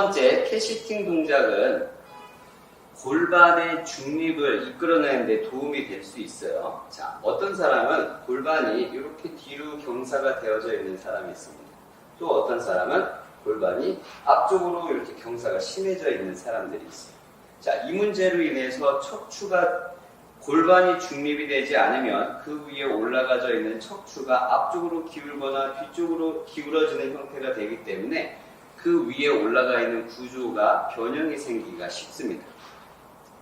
번째 캐시팅 동작은 골반의 중립을 이끌어내는 데 도움이 될 수 있어요. 자, 어떤 사람은 골반이 이렇게 뒤로 경사가 되어져 있는 사람이 있습니다. 또 어떤 사람은 골반이 앞쪽으로 이렇게 경사가 심해져 있는 사람들이 있어요. 자, 이 문제로 인해서 척추가 골반이 중립이 되지 않으면 그 위에 올라가져 있는 척추가 앞쪽으로 기울거나 뒤쪽으로 기울어지는 형태가 되기 때문에 그 위에 올라가 있는 구조가 변형이 생기기가 쉽습니다.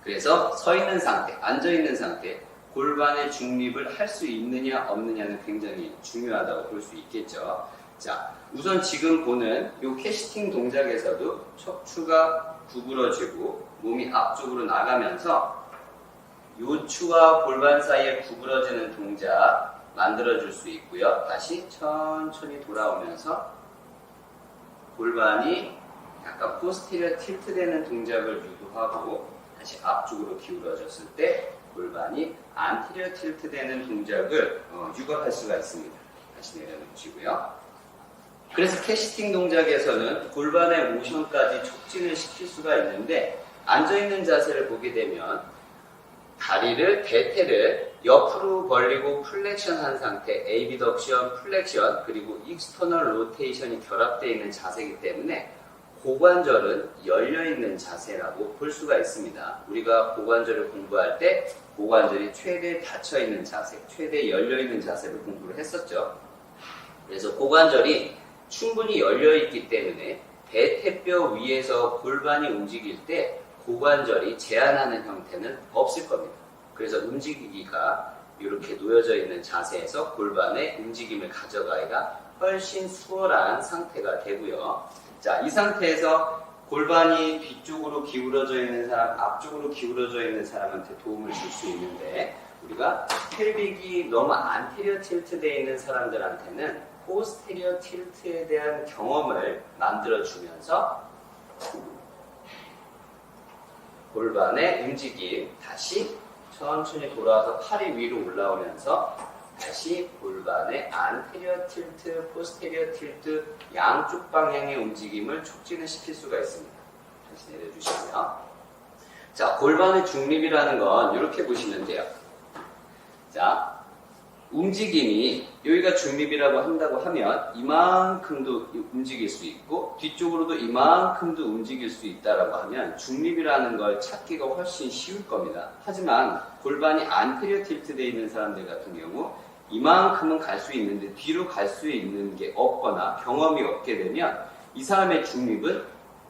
그래서 서 있는 상태, 앉아 있는 상태, 골반의 중립을 할 수 있느냐 없느냐는 굉장히 중요하다고 볼 수 있겠죠. 자, 우선 지금 보는 이 캐시팅 동작에서도 척추가 구부러지고 몸이 앞쪽으로 나가면서 요추와 골반 사이에 구부러지는 동작 만들어줄 수 있고요. 다시 천천히 돌아오면서 골반이 약간 포스테리어 틸트 되는 동작을 유도하고 다시 앞쪽으로 기울어졌을 때 골반이 안테리어 틸트 되는 동작을 유발할 수가 있습니다. 다시 내려놓으시고요. 그래서 캐시팅 동작에서는 골반의 모션까지 촉진을 시킬 수가 있는데 앉아있는 자세를 보게 되면 다리를, 대퇴를 옆으로 벌리고 플렉션 한 상태, 에이비덕션, 플렉션, 그리고 익스터널 로테이션이 결합되어 있는 자세이기 때문에 고관절은 열려있는 자세라고 볼 수가 있습니다. 우리가 고관절을 공부할 때 고관절이 최대 닫혀있는 자세, 최대 열려있는 자세를 공부를 했었죠. 그래서 고관절이 충분히 열려있기 때문에 대퇴뼈 위에서 골반이 움직일 때 고관절이 제한하는 형태는 없을 겁니다. 그래서 움직이기가 이렇게 놓여져 있는 자세에서 골반의 움직임을 가져가기가 훨씬 수월한 상태가 되고요. 자, 이 상태에서 골반이 뒤쪽으로 기울어져 있는 사람, 앞쪽으로 기울어져 있는 사람한테 도움을 줄 수 있는데 우리가 펠빅이 너무 안테리어 틸트 되어 있는 사람들한테는 포스테리어 틸트에 대한 경험을 만들어주면서 골반의 움직임, 다시 천천히 돌아와서 팔이 위로 올라오면서 다시 골반의 안테리어 틸트, 포스테리어 틸트 양쪽 방향의 움직임을 촉진을 시킬 수가 있습니다. 다시 내려주시고요. 자, 골반의 중립이라는 건 이렇게 보시면 돼요. 자, 움직임이 여기가 중립이라고 한다고 하면 이만큼도 움직일 수 있고 뒤쪽으로도 이만큼도 움직일 수 있다라고 하면 중립이라는 걸 찾기가 훨씬 쉬울 겁니다. 하지만 골반이 안테리어 틸트 되어 있는 사람들 같은 경우 이만큼은 갈 수 있는데 뒤로 갈 수 있는 게 없거나 경험이 없게 되면 이 사람의 중립은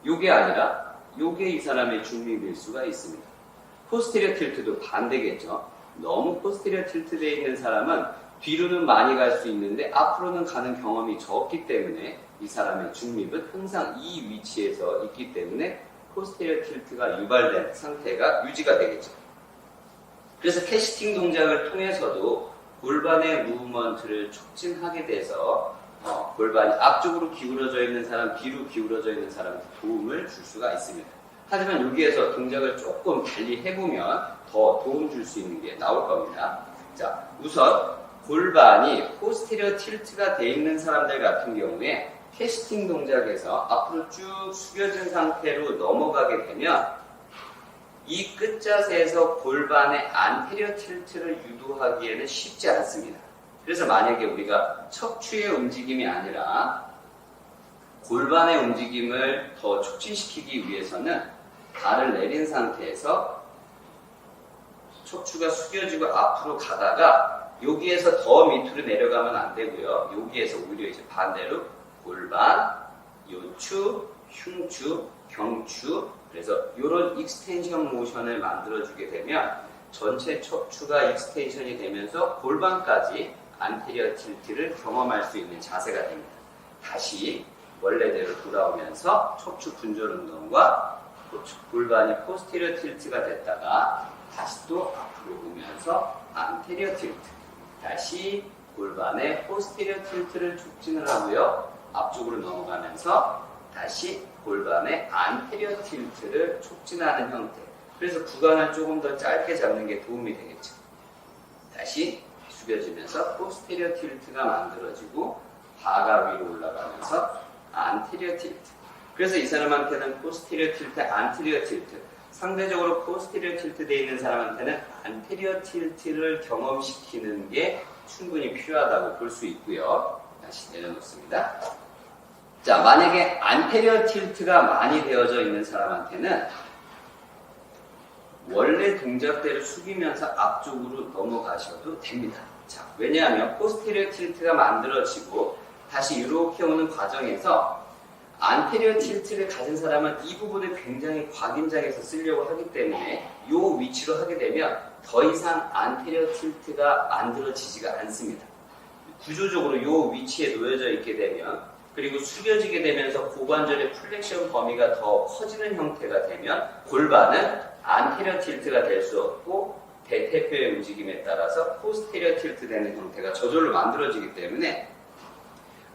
요게 아니라 요게 이 사람의 중립일 수가 있습니다. 포스테리어 틸트도 반대겠죠. 너무 포스테리어 틸트 되어 있는 사람은 뒤로는 많이 갈 수 있는데 앞으로는 가는 경험이 적기 때문에 이 사람의 중립은 항상 이 위치에서 있기 때문에 포스테리어 틸트가 유발된 상태가 유지가 되겠죠. 그래서 캐시팅 동작을 통해서도 골반의 무브먼트를 촉진하게 돼서 골반이 앞쪽으로 기울어져 있는 사람, 뒤로 기울어져 있는 사람한테 도움을 줄 수가 있습니다. 하지만 여기에서 동작을 조금 달리 해보면 더 도움 줄 수 있는 게 나올 겁니다. 자, 우선 골반이 포스테리어 틸트가 되어 있는 사람들 같은 경우에 캐시팅 동작에서 앞으로 쭉 숙여진 상태로 넘어가게 되면 이 끝자세에서 골반의 안테리어 틸트를 유도하기에는 쉽지 않습니다. 그래서 만약에 우리가 척추의 움직임이 아니라 골반의 움직임을 더 촉진시키기 위해서는 발을 내린 상태에서 척추가 숙여지고 앞으로 가다가 여기에서 더 밑으로 내려가면 안 되고요. 여기에서 오히려 이제 반대로 골반, 요추, 흉추, 경추, 그래서 이런 익스텐션 모션을 만들어주게 되면 전체 척추가 익스텐션이 되면서 골반까지 안테리어 틸트를 경험할 수 있는 자세가 됩니다. 다시 원래대로 돌아오면서 척추 분절 운동과 골반이 포스테리어 틸트가 됐다가 다시 또 앞으로 오면서 안테리어 틸트, 다시 골반의 포스테리어 틸트를 촉진을 하고요. 앞쪽으로 넘어가면서 다시 골반의 안테리어 틸트를 촉진하는 형태. 그래서 구간을 조금 더 짧게 잡는 게 도움이 되겠죠. 다시 숙여지면서 포스테리어 틸트가 만들어지고 바가 위로 올라가면서 안테리어 틸트. 그래서 이 사람한테는 포스테리어 틸트, 안테리어 틸트, 상대적으로 포스테리어 틸트 되어 있는 사람한테는 안테리어 틸트를 경험시키는 게 충분히 필요하다고 볼 수 있고요. 다시 내려놓습니다. 자, 만약에 안테리어 틸트가 많이 되어져 있는 사람한테는 원래 동작대로 숙이면서 앞쪽으로 넘어가셔도 됩니다. 자, 왜냐하면 포스테리어 틸트가 만들어지고 다시 이렇게 오는 과정에서 안테리어 틸트를 가진 사람은 이 부분을 굉장히 곽인장해서 쓰려고 하기 때문에 이 위치로 하게 되면 더 이상 안테리어 틸트가 만들어지지가 않습니다. 구조적으로 이 위치에 놓여져 있게 되면 그리고 숙여지게 되면서 고관절의 플렉션 범위가 더 커지는 형태가 되면 골반은 안테리어 틸트가 될 수 없고 대퇴표의 움직임에 따라서 포스테리어 틸트 되는 형태가 저절로 만들어지기 때문에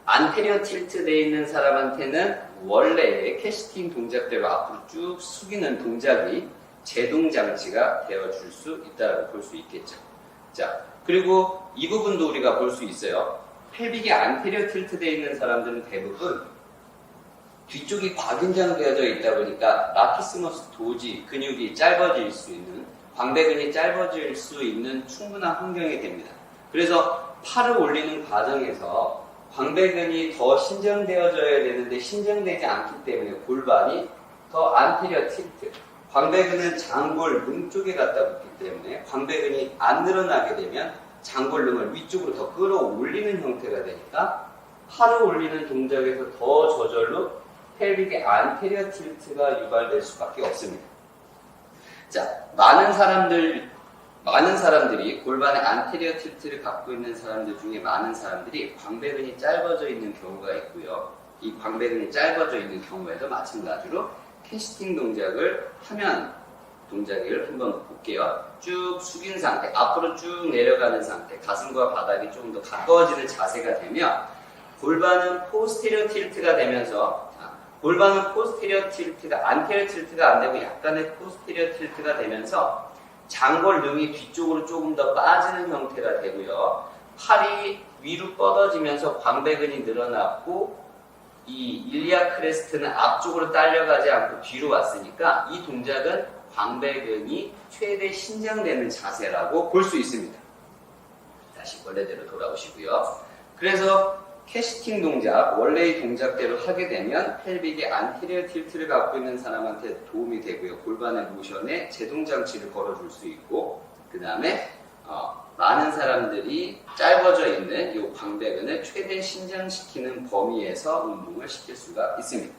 안테리어 틸트 되어 있는 사람한테는 원래 캐스팅 동작대로 앞으로 쭉 숙이는 동작이 제동 장치가 되어줄 수 있다고 볼 수 있겠죠. 자, 그리고 이 부분도 우리가 볼 수 있어요. 펠빅이 안테리어 틸트 되어 있는 사람들은 대부분 뒤쪽이 곽인장되어져 있다 보니까 라키스머스 도지 근육이 짧아질 수 있는 광배근이 짧아질 수 있는 충분한 환경이 됩니다. 그래서 팔을 올리는 과정에서 광배근이 더 신장되어져야 되는데 신장되지 않기 때문에 골반이 더 안테리어 틸트, 광배근은 장골 능 쪽에 갖다 붙기 때문에 광배근이 안 늘어나게 되면 장골능을 위쪽으로 더 끌어올리는 형태가 되니까 팔을 올리는 동작에서 더 저절로 펠빅의 안테리어 틸트가 유발될 수밖에 없습니다. 자, 많은 사람들이 골반의 안테리어 틸트를 갖고 있는 사람들 중에 많은 사람들이 광배근이 짧아져 있는 경우가 있고요. 이 광배근이 짧아져 있는 경우에도 마찬가지로 캐스팅 동작을 하면 동작을 한번 볼게요. 쭉 숙인 상태, 앞으로 쭉 내려가는 상태, 가슴과 바닥이 조금 더 가까워지는 자세가 되면 골반은 포스테리어 틸트가 되면서 골반은 포스테리어 틸트가 안테리어 틸트가 안 되고 약간의 포스테리어 틸트가 되면서 장골 능이 뒤쪽으로 조금 더 빠지는 형태가 되고요. 팔이 위로 뻗어지면서 광배근이 늘어났고 이 일리아 크레스트는 앞쪽으로 딸려가지 않고 뒤로 왔으니까 이 동작은 광배근이 최대 신장되는 자세라고 볼 수 있습니다. 다시 원래대로 돌아오시고요. 그래서 캐스팅 동작, 원래의 동작대로 하게 되면 펠빅의 안테리어 틸트를 갖고 있는 사람한테 도움이 되고요. 골반의 모션에 제동장치를 걸어줄 수 있고 그 다음에 많은 사람들이 짧아져 있는 이 광배근을 최대 신장시키는 범위에서 운동을 시킬 수가 있습니다.